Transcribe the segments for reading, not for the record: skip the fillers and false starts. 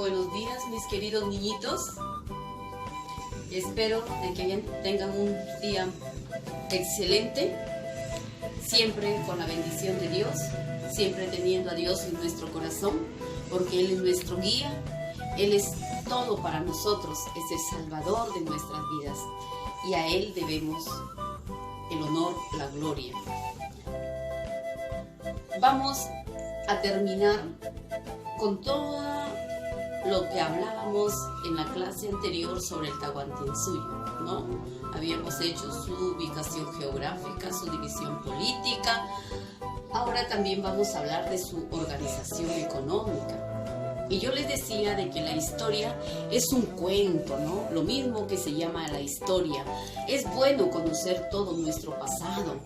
buenos días, mis queridos niñitos. Espero de que tengan un día excelente, siempre con la bendición de Dios, siempre teniendo a Dios en nuestro corazón, porque Él es nuestro guía, Él es todo para nosotros, es el Salvador de nuestras vidas y a Él debemos el honor, la gloria. Vamos a terminar con todo lo que hablábamos en la clase anterior sobre el Tahuantinsuyo, ¿no? Habíamos hecho su ubicación geográfica, su división política. Ahora también vamos a hablar de su organización económica. Y yo les decía de que la historia es un cuento, ¿no? Lo mismo que se llama la historia. Es bueno conocer todo nuestro pasado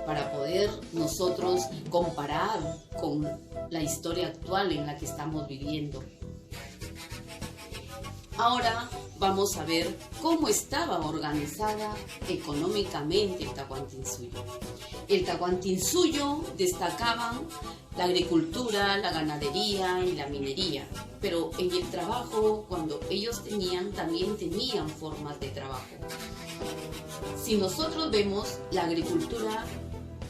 para poder nosotros comparar con la historia actual en la que estamos viviendo. Ahora vamos a ver cómo estaba organizada económicamente el Tahuantinsuyo. El Tahuantinsuyo destacaban la agricultura, la ganadería y la minería, pero en el trabajo, cuando ellos también tenían formas de trabajo. Si nosotros vemos, la agricultura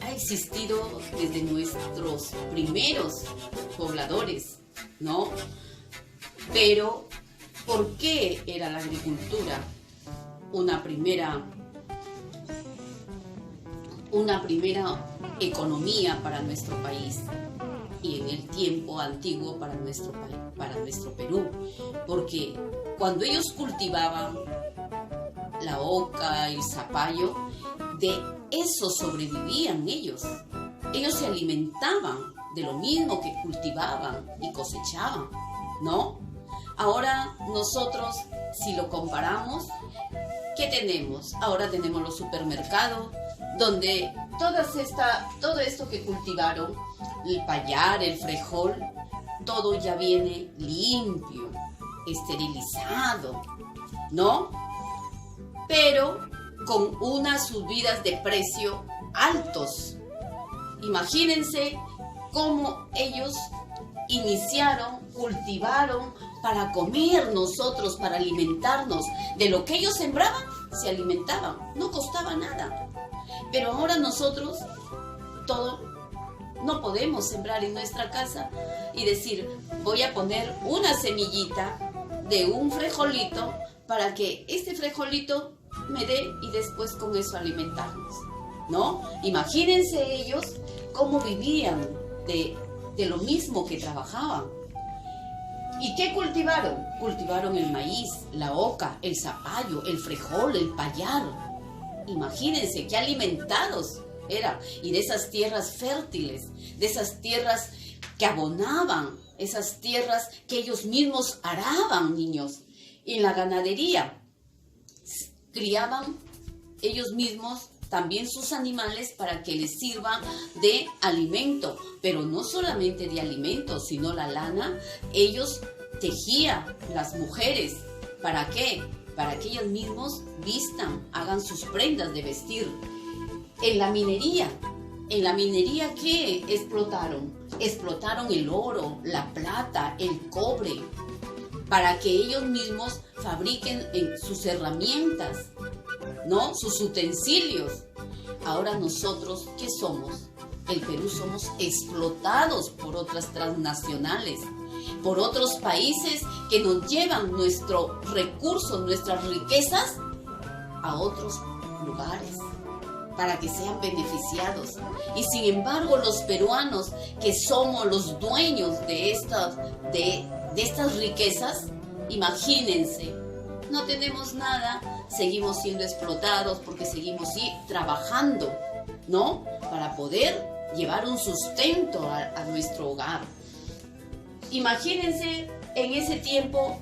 ha existido desde nuestros primeros pobladores, ¿no? Pero ¿por qué era la agricultura una primera economía para nuestro país y en el tiempo antiguo para nuestro país, para nuestro Perú? Porque cuando ellos cultivaban la oca, el zapallo, de eso sobrevivían ellos. Ellos se alimentaban de lo mismo que cultivaban y cosechaban, ¿no? Ahora nosotros, si lo comparamos, ¿qué tenemos? Ahora tenemos los supermercados, donde todo esto que cultivaron, el payar, el frejol, todo ya viene limpio, esterilizado, ¿no? Pero con unas subidas de precio altos. Imagínense cómo ellos iniciaron, cultivaron para comer nosotros, para alimentarnos. De lo que ellos sembraban, se alimentaban, no costaba nada. Pero ahora nosotros, todo, no podemos sembrar en nuestra casa y decir, voy a poner una semillita de un frijolito para que este frijolito me dé y después con eso alimentarnos, ¿no? Imagínense ellos cómo vivían de lo mismo que trabajaban. ¿Y qué cultivaron? Cultivaron el maíz, la oca, el zapallo, el frijol, el payar. Imagínense qué alimentados eran. Y de esas tierras fértiles, de esas tierras que abonaban, esas tierras que ellos mismos araban, niños. Y en la ganadería criaban ellos mismos también sus animales para que les sirvan de alimento, pero no solamente de alimento, sino la lana, ellos tejían, las mujeres. ¿Para qué? Para que ellas mismos vistan, hagan sus prendas de vestir. En la minería, ¿qué explotaron? Explotaron el oro, la plata, el cobre, para que ellos mismos fabriquen sus herramientas, ¿no? Sus utensilios. Ahora nosotros, ¿qué somos? El Perú somos explotados por otras transnacionales, por otros países que nos llevan nuestros recursos, nuestras riquezas a otros lugares para que sean beneficiados. Y sin embargo, los peruanos, que somos los dueños de estas riquezas, imagínense, no tenemos nada, seguimos siendo explotados porque seguimos trabajando, ¿no? Para poder llevar un sustento a nuestro hogar. Imagínense, en ese tiempo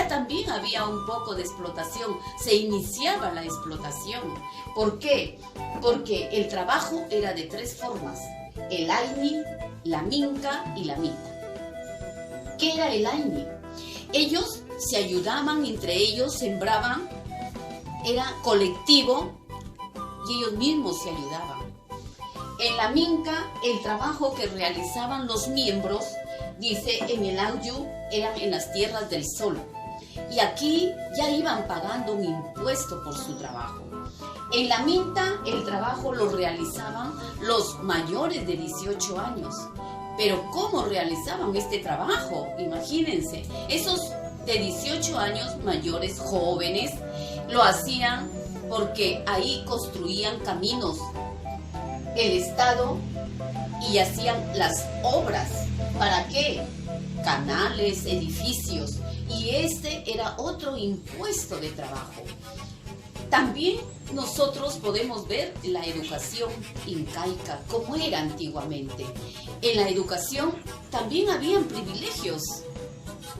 también había un poco de explotación, se iniciaba la explotación. ¿Por qué? Porque el trabajo era de 3 formas: el aini, la minca y la mita. ¿Qué era el aini? Ellos se ayudaban entre ellos, sembraban, era colectivo y ellos mismos se ayudaban. En la minca, el trabajo que realizaban los miembros Dice, en el Anju eran en las tierras del sol. Y aquí ya iban pagando un impuesto por su trabajo. En la Minta el trabajo lo realizaban los mayores de 18 años. Pero ¿cómo realizaban este trabajo? Imagínense, esos de 18 años mayores, jóvenes, lo hacían porque ahí construían caminos, el Estado, y hacían las obras. ¿Para qué? Canales, edificios. Y este era otro impuesto de trabajo. También nosotros podemos ver la educación incaica, como era antiguamente. En la educación también habían privilegios.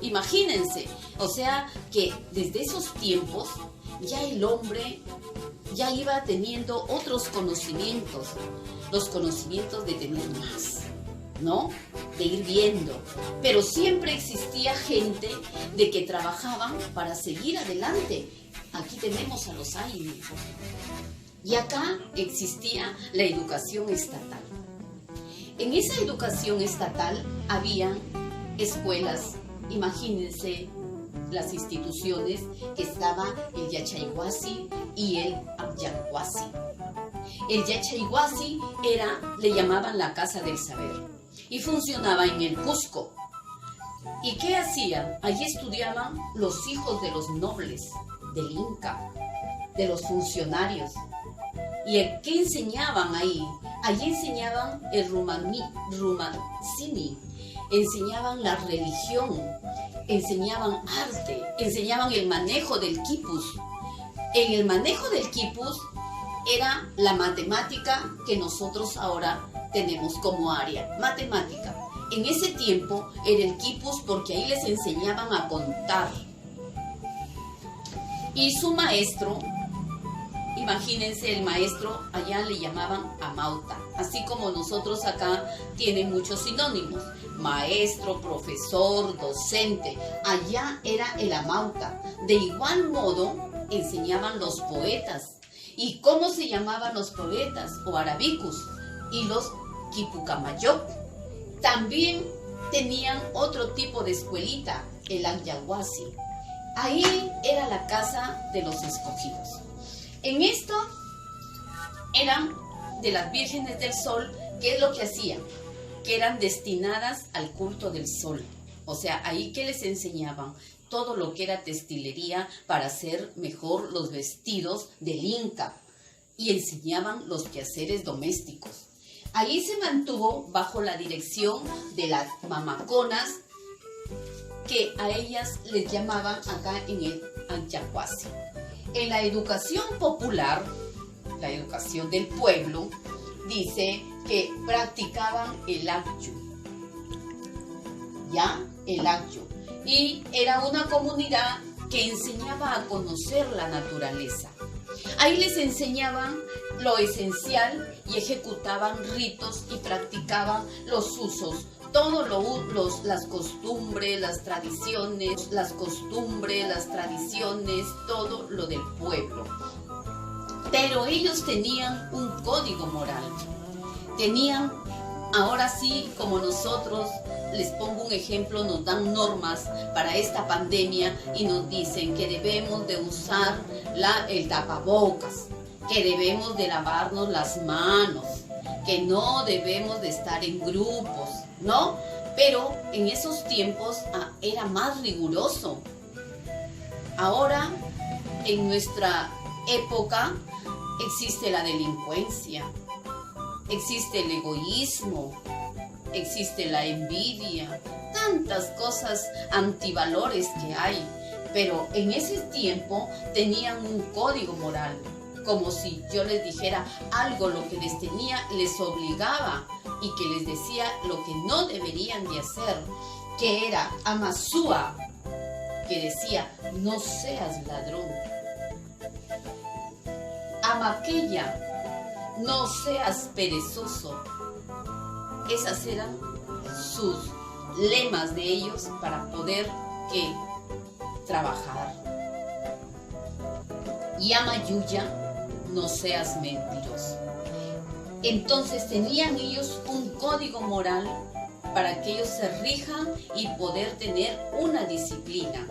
Imagínense, o sea que desde esos tiempos ya el hombre ya iba teniendo otros conocimientos, los conocimientos de tener más, ¿no? De ir viendo. Pero siempre existía gente de que trabajaban para seguir adelante. Aquí tenemos a los Aymara. Y acá existía la educación estatal. En esa educación estatal había escuelas, imagínense las instituciones que estaba el Yachayhuasi y el Abyacuasi. El Yachayhuasi le llamaban la Casa del Saber y funcionaba en el Cusco. ¿Y qué hacían? Allí estudiaban los hijos de los nobles, del Inca, de los funcionarios. ¿Y qué enseñaban ahí? Allí enseñaban el Rumancini, enseñaban la religión, enseñaban arte, enseñaban el manejo del quipus. En el manejo del quipus era la matemática que nosotros ahora tenemos como área, matemática. En ese tiempo era el quipus porque ahí les enseñaban a contar. Y su maestro, imagínense, el maestro allá le llamaban amauta, así como nosotros acá tienen muchos sinónimos, maestro, profesor, docente, allá era el amauta. De igual modo enseñaban los poetas. ¿Y cómo se llamaban los poetas? O arabicus y los quipucamayop. También tenían otro tipo de escuelita, el Anyahuasi. Ahí era la casa de los escogidos. En esto eran de las vírgenes del sol. ¿Qué es lo que hacían? Que eran destinadas al culto del sol. O sea, ahí que les enseñaban todo lo que era textilería para hacer mejor los vestidos del Inca. Y enseñaban los quehaceres domésticos. Ahí se mantuvo bajo la dirección de las mamaconas, que a ellas les llamaban acá en el Anyahuasi. En la educación popular, la educación del pueblo, dice que practicaban el Akyu. ¿Ya? El Akyu. Y era una comunidad que enseñaba a conocer la naturaleza. Ahí les enseñaban lo esencial y ejecutaban ritos y practicaban los usos, las costumbres, las tradiciones, todo lo del pueblo. Pero ellos tenían un código moral. Tenían, ahora sí, como nosotros, les pongo un ejemplo, nos dan normas para esta pandemia y nos dicen que debemos de usar el tapabocas, que debemos de lavarnos las manos, que no debemos de estar en grupos, ¿no? Pero en esos tiempos era más riguroso. Ahora, en nuestra época, existe la delincuencia, existe el egoísmo, existe la envidia, tantas cosas antivalores que hay. Pero en ese tiempo tenían un código moral, como si yo les dijera algo, lo que les obligaba y que les decía lo que no deberían de hacer, que era Amasúa, que decía, no seas ladrón. Amaqueya, no seas perezoso. Esas eran sus lemas de ellos para poder trabajar. Y Amayuya, no seas mentiroso. Entonces tenían ellos un código moral para que ellos se rijan y poder tener una disciplina.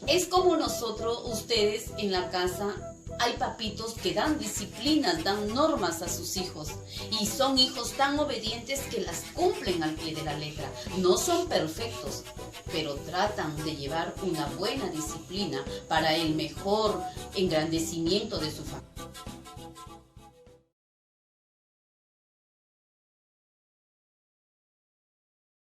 Es como nosotros, ustedes en la casa, hay papitos que dan disciplinas, dan normas a sus hijos y son hijos tan obedientes que las cumplen al pie de la letra. No son perfectos, pero tratan de llevar una buena disciplina para el mejor engrandecimiento de su familia.